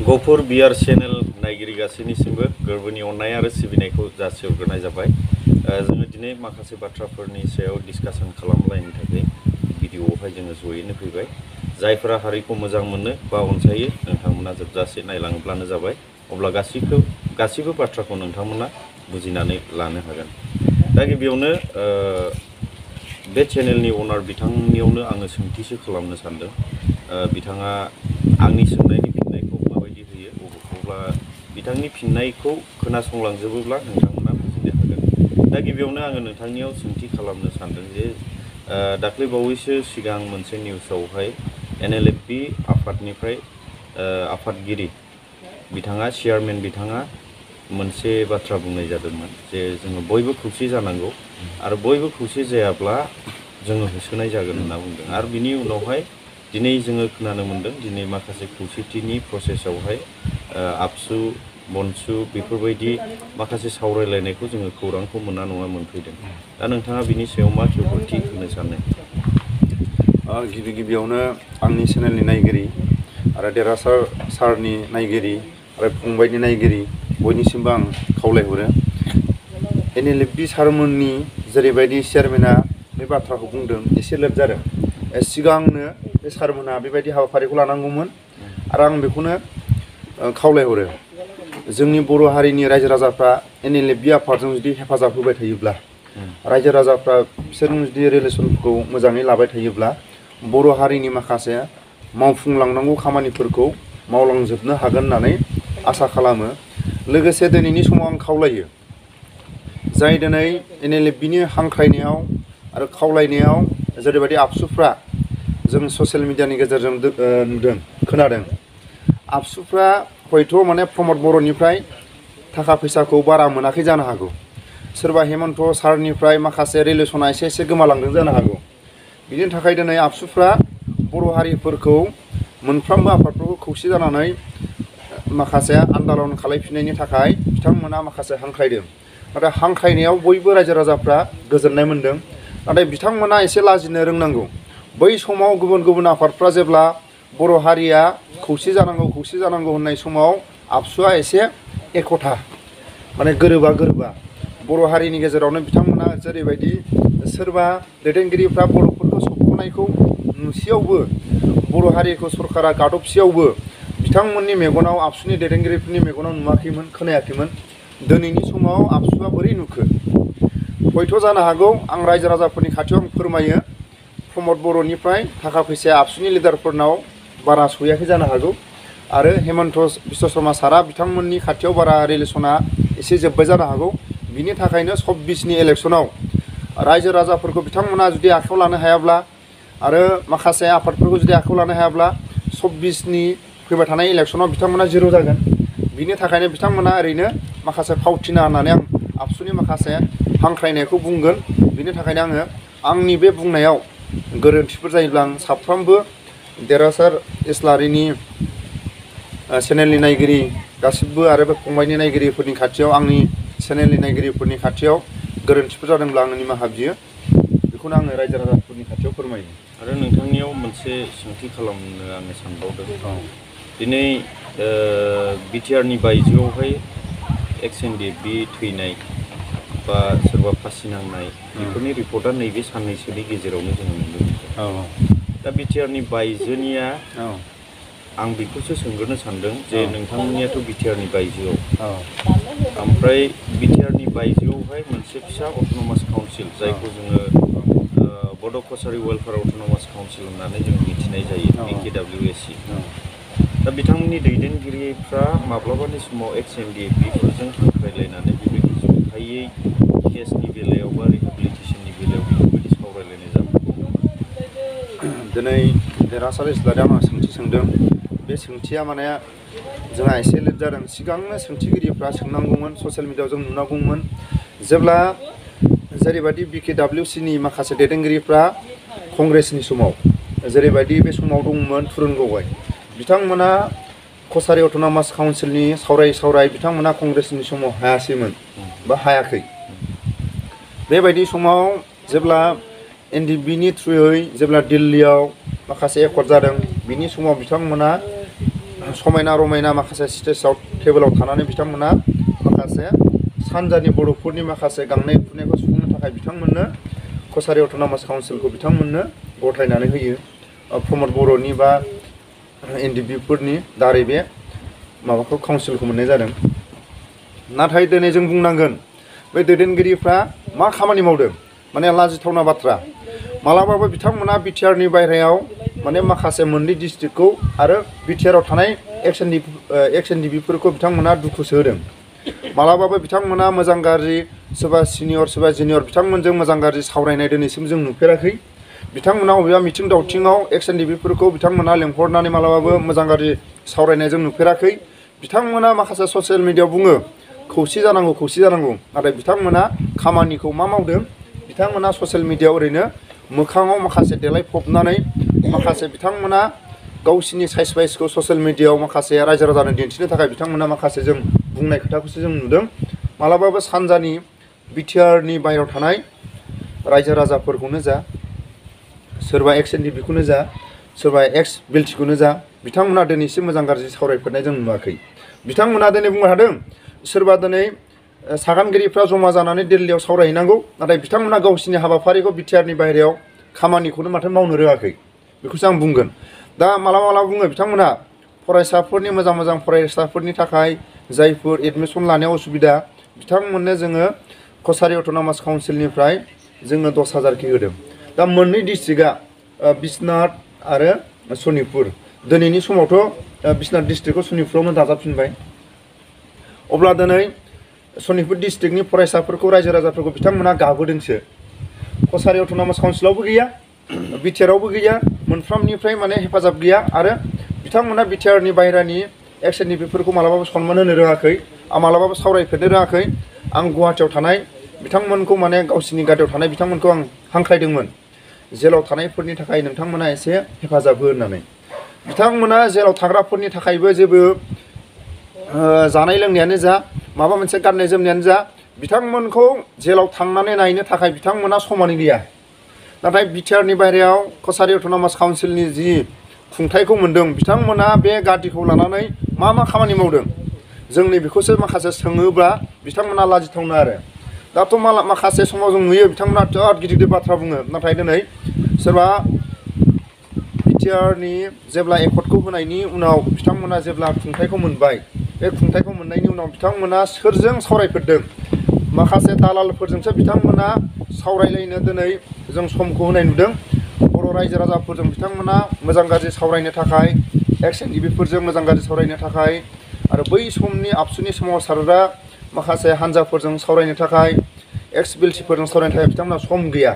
गफुर BR channel नायगिरि गासैनिसिमबो गोरबोनि अननाय आरो सिबिनायखौ जासिहरग्रोनाय जाबाय। जोङो दिनै माखासे बाथ्राफोरनि सायाव डिसकासन खालामलायनो थाखाय भिडिअआवहाय जोङो जयैनो फैबाय। जायफोरा हारिखौ मोजां मोनो बा अनसायो नोंथांमोना जोबजासे नायलाङोब्लानो जाबाय। अब्ला गासिबो बाथ्राखौ नोंथांमोना बुजिनानै लानो हागोन। दा गिबियावनो बे चेनेलनि अनार बिथांनियावनो आङो सोंथिसो खालामनो सानदों। बिथाङा आंनि सोंनायनि फिननायखौ माबायदि होयो, अब्ला बिथांनि फिननायखौ खोनासंलांजोबोब्ला नोंथांमोना बुजिनो हागोन। दा गिबियावनो आङो नोंथांनियाव सोंथि खालामनो सानदों जे दाख्लै बावैसो सिगां मोनसे निउसावहाय NLFB आफादनिफ्राय आफादगिरि बिथाङा चेयारमेन बिथाङा मोनसे बाथ्रा बुंनाय जादोंमोन जे जोङो बयबो खौसे जानांगौ आरो बयबो खौसे जायाब्ला जोङो होसोनाय जागोन होनना बुंदों। आरो बिनि उनावहाय दिनै जोङो खोनानो मोनदों दिनै माखासे खौसेथिनि प्रसेसआवहाय आबसु बनसु बेफोरबायदि माखासे सावरायलायनायखौ जोङो खौरांखौ मोना नङा मोनफैदों। दा नोंथाङा बिनि सायाव मा खेवफोरथि होनो सानो? गिबियावनो आंनि चेनेलनि नायगिरि आरो देरहासार सारनि नायगिरि आरो फंबायनि नायगिरि बयनिसिमबो आं खावलायहरो। NLFB सारमोननि जेरैबायदि चेयारमेना बे बाथ्राखौ बुंदों एसे लेट जादों। सिगांनो बे सारमोना बेबायदि हाबाफारिखौ लानांगौमोन आरो आं बेखौनो खावलायहरो। जोंनि बर' हारिनि रायजो राजाफ्रा NLFB आफादजों जुदि हेफाजाब होबाय थायोब्ला, रायजो राजाफ्रा बिसोरजों जुदि रिलेसनखौ मोजाङै लाबाय थायोब्ला बर' हारिनि माखासे मावफुंलांनांगौ खामानिफोरखौ मावलांजोबनो हागोन होननानै आसा खालामो। लोगोसे दिनैनि समाव आं खावलायो, जाय दिनै NLFBनि हांख्रायनायाव आरो खावलायनायाव जेरैबायदि आबसुफ्रा जों ससियेल मिडियानि गेजेरजों नुदों खोनादों, आबसुफ्रा हयथ' प्रमद बर'निफ्राय थाखा फैसाखौ बारा मोनाखै जानो हागौ। सोरबा हेमन्त सारनिफ्राय माखासे रिलेसना एसे गोमालांदों जानो हागौ। बिनि थाखाय दिनै आबसुफ्रा बर' हारिफोरखौ मोनफ्रोमबो आफादफोरखौ खौसे जानानै माखासे आन्दालन खालायफिननायनि थाखाय बिथांमोना माखासे हांख्रायदों। नाथाय हांख्रायनायाव बयबो रायजो राजाफ्रा गोजोननाय मोनदों। नाथाय बिथांमोना एसे लाजिनो रोंनांगौ। बै समाव गुबुन आफादफ्रा जेब्ला बर' हारिया खौसे जानांगौ होननाय समाव आबसुआ एसे एकथा गोरोबा बर' हारिनि गेजेरावनो बिथांमोना जेरैबायदि सोरबा दैदेनगिरिफ्रा बर'फोरखौ सोबख'नायखौ नुसेयावबो, बर' हारिखौ सरकारा गादबसेयावबो बिथांमोननि मेगनाव, आबसुनि दैदेनगिरिफोरनि मेगनाव नुवाखैमोन, खोनायाखैमोन। दिनैनि समाव आबसुआ बोरै नुखो? हयथ' जानो हागौ आं रायजो राजाफोरनि खाथियाव आं फोरमायो, प्रमद बर'निफ्राय थाखा फैसाया आबसुनि लिडारफोरनाव बारा सहैयाखै जानो हागौ आरो हेमन्त बिश्व शर्मा सारा बिथांमोननि खाथियाव बारा रिलेसना एसे जोब्बाय जानो हागौ। बिनि थाखायनो 26नि इलेक्सनाव रायजो राजाफोरखौ बिथांमोना जुदि आखायाव लानो हायाब्ला आरो माखासे आफादफोरखौ जुदि आखायाव लानो हायाब्ला 26नि फैबाय थानाय इलेक्सनाव बिथांमोना जिर' जागोन। बिनि थाखायनो बिथांमोना ओरैनो माखासे फावथिना होननानै आं आबसुनि माखासे हांख्रायनायखौ बुंगोन। बिनि थाखायनो आंनि बे बुंनायाव गोरोन्थिफोर जायोब्ला आं साफ्रोमबो देरहासार इस्लारिनि चेनेलनि नायगिरि गासिबो आरो बे फंबायनि नायगिरिफोरनि खाथियाव, आंनि चेनेलनि नायगिरिफोरनि खाथियाव गोरोन्थिफोर जादोंब्ला आं निमाहा बियो। बेखौनो आङो रायजो राजाफोरनि खाथियाव फोरमायो। आरो नोंथांनियाव मोनसे सोंथि खालामनो आङो सानबावदों। दिनै बिटिआरनि बायजोआवहाय XNDFB थैनाय बा सोरबा फासि नांनाय बेफोरनि रिपर्टआ नैबे साननैसोनि गेजेरावनो जोङो नुनो मोनदों। दा बिटिआरनि बायजोनिया आं बेखौसो सोंग्रोनो सानदों जे नोंथांमोननियाथ' बिटिआरनि बायजोआव, ओमफ्राय बिटिआरनि बायजोआवहाय मोनसे फिसा अट'नमास काउन्सिल जायखौ जोङो बड' कसारि वेलफेयार अट'नमास काउन्सिल होननानै जों मिथिनाय जायो, BKWSC। दा बिथांमोननि दैदेनगिरिफ्रा माब्लाबानि समाव XNDFBफोरजों हांख्रायलायनानै बेबायदि जथायै केसनि बेलायाव बा रिहेबिलिटेसननि बेलायाव बेफोरबायदि सावरायलायनाय जाबाय। दिनै देरहासार इस्लारिया आंनाव सोंथि सोंदों। बे सोंथिया जोंहा एसे लेट जादों। सिगांनो सोंथिगिरिफ्रा सोंनांगौमोन, ससियेल मिडियायाव जों नुनांगौमोन। जेब्ला जेरैबायदि BKWCनि माखासे दैदेनगिरिफ्रा कंग्रेसनि समाव जेरैबायदि बे समाव दंमोन तुरुन गगৈ, बिथांमोना कसारि अट'नमास काउन्सिलनि सावराय बिथांमोना कंग्रेसनि समाव हायासैमोन बा हायाखै। बेबायदि समाव जेब्ला NDFBनि थ्रुयै जेब्ला दिल्लीयाव माखासे एकर्ड जादों, बिनि समाव बिथांमोना समायना रमायना माखासे स्टेजाव टेबोलाव थानानै बिथांमोना माखासे सानजानि बर'फोरनि माखासे गांनाय उखैनायखौ सुफुंनो थाखाय बिथांमोननो कसारि अट'नमास काउन्सिलखौ बिथांमोननो गथायनानै होयो प्रमद बर'नि बा एनडिबिफोरनि दारै बे माबाखौ काउन्सिलखौ मोननाय जादों। नाथाय दिनै जों बुंनांगोन बे दैदेनगिरिफ्रा मा खामानि मावदों माने लाजिथावना बाथ्रा मालाबाबो बिथांमोना बिटिआरनि बायह्रायाव माने माखासे मोननै डिस्ट्रिक्टखौ आरो बिटिआराव थानाय एक्स एनडिबिफोरखौ बिथांमोना दुखुसो होदों। मालाबाबो बिथांमोना मोजां गाज्रि सोरबा सिनियर सोरबा जुनियर बिथांमोनजों मोजां गाज्रि सावरायनाय दिनैसिम जों नुफेराखै। बिथांमोना बबेबा मिथिं दावथिङाव एक्स एनडिबिफोरखौ बिथांमोना लेंहरनानै मालाबाबो मोजां गाज्रि सावरायनाय जों नुफेराखै। बिथांमोना माखासे ससियेल मिडियायाव बुङो खौसे जानांगौ नाथाय बिथांमोना खामानिखौ मा मावदों बिथांमोना ससियेल मिडियायाव ओरैनो मोखाङाव माखासे देलायफबनानै माखासे बिथांमोना गावसिनि साइज बाइसखौ ससियेल मिडियायाव माखासे रायजो राजानो दिन्थिनो थाखाय बिथांमोना माखासे जों बुंनाय खोथाखौसो जों नुदों। मालाबाबो सानजानि बिटिआरनि बायह्रायाव थानाय रायजो राजाफोरखौनो जा सोरबा एक्स एनडिबिखौनो जा सोरबा एक्स बिएलटिखौनो जा बिथांमोना दिनैसिम मोजां गाज्रि सावरायफेरनाय जों नुवाखै। बिथांमोना दिनै बुंनो हादों सोरबा दिनै सागानगिरिफ्रा जमा जानानै दिल्लीयाव सावरायहैनांगौ नाथाय बिथांमोना गावसिनि हाबाफारिखौ बिटिआरनि बायह्रायाव खामानिखौनो माथो मावनो रोङाखै बेखौसो आं बुंगोन। दा मालाबा बुङो बिथांमोना फरायसाफोरनि मोजां फरायसाफोरनि थाखाय जायफोर एडमिसन लानायाव उसुबिदा बिथांमोननो जोङो कसारि अट'नमास काउन्सिलनिफ्राय जोङो 10,000 होदों। दा मोननै डिस्ट्रिक्टआ बिश्वनाथ आरो सनितपुर दिनैनि समावथ' बिश्वनाथ डिस्ट्रिक्टखौ सनितपुरावनो दाजाबफिनबाय। अब्ला दिनै सनितपुर डिस्ट्रिक्टनि फरायसाफोरखौ रायजो राजाफोरखौ बिथांमोना गाबोदोंसो। कसारि अट'नमास काउन्सिलावबो गैया बिटिआरावबो गैया मोनफ्रोमनिफ्राय माने हेफाजाब गैया आरो बिथांमोना बिटिआरनि बायह्रानि एक्स एनडिबिफोरखौ मालाबाबो सनमान होनो रोङाखै मालाबाबो सावरायफेरनो रोङाखै। आं गुवाहाटियाव थानाय बिथांमोनखौ माने गावसिनि गादियाव थानाय बिथांमोनखौ आं हांख्रायदोंमोन जेलाव थानायफोरनि थाखाय नोंथांमोना एसे हेफाजाब हो होननानै। बिथांमोना जेलाव थाग्राफोरनि थाखायबो जेबो जानाय लोंनायानो जा माबा मोनसे गाननाय जोमनायानो जा बिथांमोनखौ जेलाव थांनानै नायनो थाखाय बिथांमोना समानो गैया। नाथाय बिटिआरनि बायह्रायाव कसारि अट'नमास काउन्सिलनि जि खुंथायखौ मोनदों बिथांमोना बे गादिखौ लानानै मा खामानि मावदों जों नैबेखौसो माखासे सोङोब्ला बिथांमोना लाजिथावना आरो। दाथ' माखासे समाव जों नुयो बिथांमोना बिराद गिदिर बाथ्रा बुङो नाथाय दिनै सोरबा बिटिआरनि जेब्ला एकर्डखौ होनायनि उनाव बिथांमोना जेब्ला खुंथायखौ मोनबाय बे खुंथायखौ मोननायनि उनाव बिथांमोना सोरजों सावरायफेरदों माखासे दालालफोरजोंसो बिथांमोना सावरायलायनो दिनै जों समखौ होनाय नुदों। बर' रायजो राजाफोरजों बिथांमोना मोजां गाज्रि सावरायनो थाखाय एक्स एनडिबिफोरजों मोजां गाज्रि सावरायनो थाखाय आरो बै समनि आबसुनि सोमावसारग्रा माखासे हान्जाफोरजों सावरायनो थाखाय एक्स बिएलटिफोरजों सावरायनो थाखाय बिथांमोना सम गैया।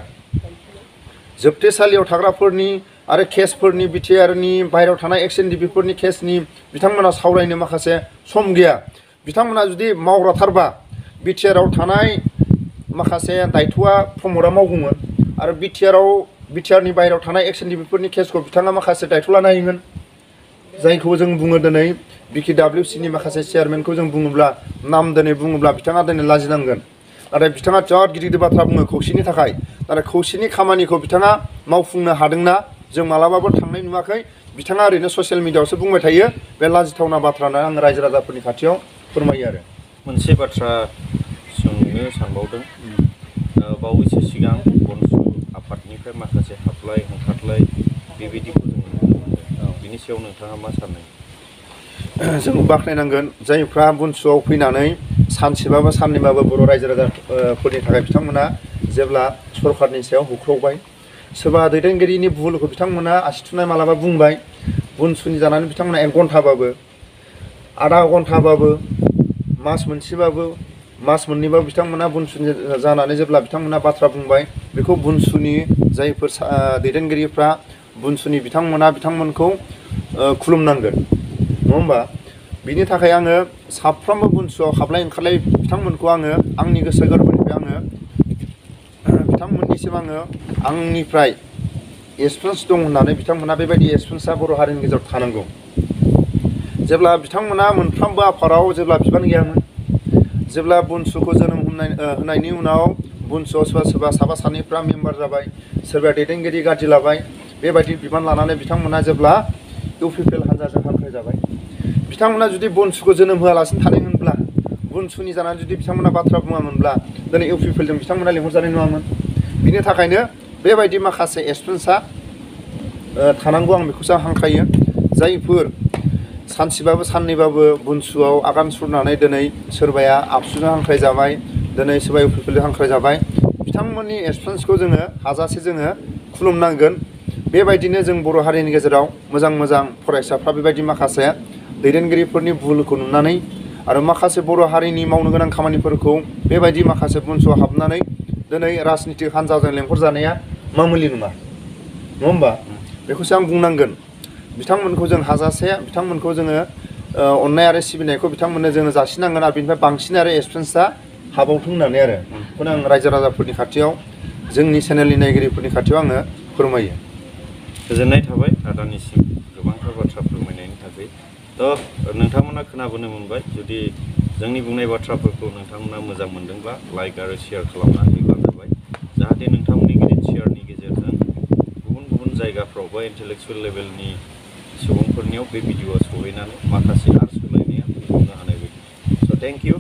जोबथेसालियाव थाग्राफोरनि आरो केसफोरनि बिटिआरनि बायह्रायाव थानाय एक्स एनडिबिफोरनि केसनि बिथांमोना सावरायनो माखासे सम गैया। बिथांमोना जुदि मावग्राथारबा बिटिआराव थानाय माखासे दायथ'आ प्रमदआ मावगौमोन आरो बिटिआरनि बायह्रायाव थानाय एक्स एनडिबिफोरनि केसखौ बिथाङा माखासे दायथ' लानो हायोमोन। जायखौ जों बुङो दिनै बिकिडाब्लिउसिनि माखासे चेयारमेनखौ जों बुङोब्ला नाम दिनै बुङोब्ला बिथाङा दिनै लाजिनांगोन। नाथाय बिथाङा बिराद गिदिर बाथ्रा बुङो खौसेनि थाखाय नाथाय खौसेनि खामानिखौ बिथाङा मावफुंनो हादोंना जों मालाबाबो थांनाय नुवाखै। बिथाङा ओरैनो ससियेल मिडियायावसो बुंबाय थायो बे लाजिथावना बाथ्रानो आं रायजो राजाफोरनि खाथियाव फोरमायो आरो। मोनसे बाथ्रा सोंनो सानबावदों बावैसो सिगां बनसु आफादनिफ्राय माखासे हाबलाय ओंखारलाय बेबायदिखौ जों नुनो मोनदों बिनि सायाव नोंथाङा मा सानो? जों बाख्नायनांगोन जायफ्रा बनसुआव फैनानै सानसेबाबो साननैबाबो बर' रायजो राजाफोरनि थाखाय बिथांमोना जेब्ला सरकारनि सायाव होख्रावबाय सोरबा दैदेनगिरिनि भुलखौ बिथांमोना आसि थुनाय मालाबा बुंबाय बनसुनि जानानै बिथांमोना 1 घन्टाबाबो आधा घन्टाबाबो मास मोनसेबाबो मास मोननैबाबो बिथांमोना बनसुनि जानानै जेब्ला बिथांमोना बाथ्रा बुंबाय बेखौ बनसुनि जायफोर दैदेनगिरिफ्रा बनसुनि बिथांमोनखौ खुलुमनांगोन नङा होमबा। बिनि थाखाय आङो साफ्रोमबो बनसुआव हाबलाय ओंखारलाय बिथांमोनखौ आङो आंनि गोसो गोरबोनिफ्राय आङो बिथांमोननिसिम आङो आंनिफ्राय एक्सपिरियेन्स दं होननानै बिथांमोना बेबायदि एक्सपिरियेन्सआ बर' हारिनि गेजेराव थानांगौ। जेब्ला बिथांमोना मोनफ्रोमबो आफादाव जेब्ला बिबान गैयामोन जेब्ला बनसुखौ जोनोम होनायनि उनाव बनसुआव सोरबा साफा सानैफ्रा मेम्बार जाबाय सोरबा दैदेनगिरि गादि लाबाय बेबायदि बिबान लानानै बिथांमोना जेब्ला इउपिपिएल हान्जाजों हांख्राय जाबाय बिथांमोना जुदि बनसुखौ जोनोम होआलासिनो थानायमोनब्ला बनसुनि जानानै जुदि बिथांमोना बाथ्रा बुङामोनब्ला दिनै इउपिपिएलजों बिथांमोना लिंहरजानाय नङामोन बिनि थाखायनो बेबायदि माखासे एक्सपिरियेन्सआ थानांगौ आं बेखौसो हांख्रायो जायफोर सानसेबाबो साननैबाबो बनसुआव आगान सुरनानै दिनै सोरबाया आबसुजों हांख्रायजाबाय दिनै सोरबा इउपिपिएलजों हांख्रायजाबाय बिथांमोननि एक्सपिरियेन्सखौ जोङो हाजासे जोङो खुलुमनांगोन बेबायदिनो जों बर' हारिनि गेजेराव मोजां मोजां फरायसाफ्रा बेबायदि माखासे दैदेनगिरिफोरनि भुलखौ नुनानै आरो माखासे बर' हारिनि मावनो गोनां खामानिफोरखौ बेबायदि माखासे बनसुआव हाबनानै दिनै राजनितिक हान्जाजों लेंहरजानाया मामुलि नङा होमबा बेखौसो आं बुंनांगोन बिथांमोनखौ जों हाजासे बिथांमोनखौ जोङो अननाय आरो सिबिनायखौ बिथांमोननो जोङो जासिनांगोन आरो बिनिफ्राय बांसिन आरो एक्सपिरियेन्सआ हाबावथों होननानै आरो बेखौनो आं रायजो राजाफोरनि खाथियाव जोंनि चेनेलनि नायगिरिफोरनि खाथियाव आङो फोरमायो गोजोननाय थाबाय आदानिसिम गोबांथार बाथ्रा फोरमायनायनि थाखाय नोंथांमोना खोनाबोनो मोनबाय जुदि जोंनि बुंनाय बाथ्राफोरखौ नोंथांमोना मोजां मोनदोंब्ला लाइक आरो शेयार खालामना होयोब्ला जाबाय जाहाथे नोंथांमोननि गिदिर शेयारनि गेजेरजों गुबुन गुबुन जायगाफ्राव बा इन्टेलेक्सुयेल लेभेलनि सुबुंफोरनियाव बे भिडिअआ सहैनानै माखासे आर सोलायनाया फैनो हानाय बायदि स' थेंक इउ